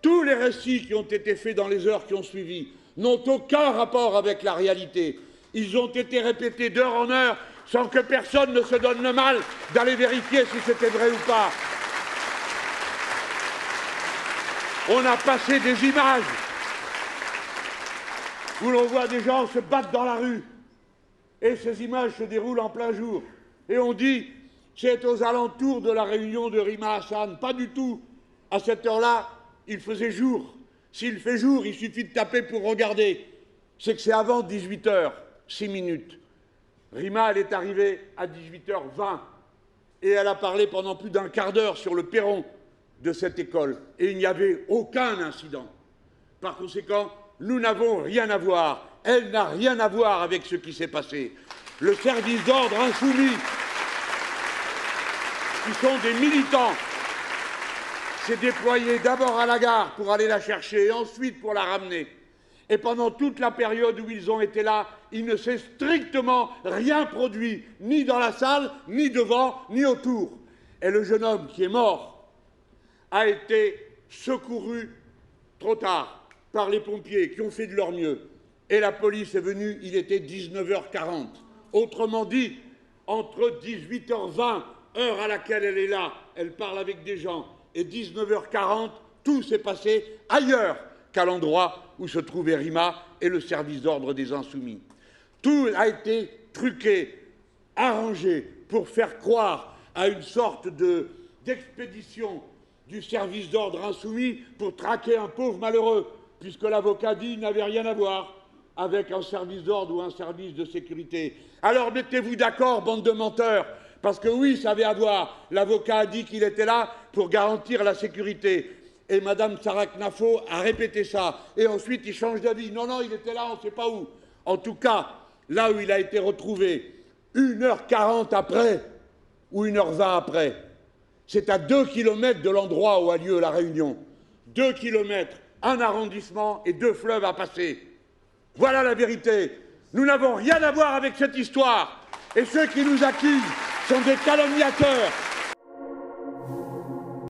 Tous les récits qui ont été faits dans les heures qui ont suivi n'ont aucun rapport avec la réalité. Ils ont été répétés d'heure en heure sans que personne ne se donne le mal d'aller vérifier si c'était vrai ou pas. On a passé des images où l'on voit des gens se battre dans la rue. Et ces images se déroulent en plein jour. Et on dit, c'est aux alentours de la réunion de Rima Hassan. Pas du tout. À cette heure-là, il faisait jour. S'il fait jour, il suffit de taper pour regarder. C'est que c'est avant 18h, 6 minutes. Rima, elle est arrivée à 18h20. Et elle a parlé pendant plus d'un quart d'heure sur le perron de cette école. Et il n'y avait aucun incident. Par conséquent, nous n'avons rien à voir. Elle n'a rien à voir avec ce qui s'est passé. Le service d'ordre insoumis, qui sont des militants, s'est déployé d'abord à la gare pour aller la chercher et ensuite pour la ramener. Et pendant toute la période où ils ont été là, il ne s'est strictement rien produit, ni dans la salle, ni devant, ni autour. Et le jeune homme qui est mort a été secouru trop tard par les pompiers qui ont fait de leur mieux. Et la police est venue, il était 19h40. Autrement dit, entre 18h20, heure à laquelle elle est là, elle parle avec des gens, et 19h40, tout s'est passé ailleurs qu'à l'endroit où se trouvait Rima et le service d'ordre des Insoumis. Tout a été truqué, arrangé pour faire croire à une sorte d'expédition du service d'ordre insoumis pour traquer un pauvre malheureux, puisque l'avocat dit qu'il n'avait rien à voir avec un service d'ordre ou un service de sécurité. Alors mettez-vous d'accord, bande de menteurs, parce que oui, ça avait à voir. L'avocat a dit qu'il était là pour garantir la sécurité. Et Mme Sarah-Knafo a répété ça. Et ensuite, il change d'avis. Non, non, il était là, on ne sait pas où. En tout cas, là où il a été retrouvé, 1h40 après, ou 1h20 après, c'est à 2 kilomètres de l'endroit où a lieu la réunion. 2 kilomètres, un arrondissement et 2 fleuves à passer. Voilà la vérité. Nous n'avons rien à voir avec cette histoire. Et ceux qui nous accusent sont des calomniateurs.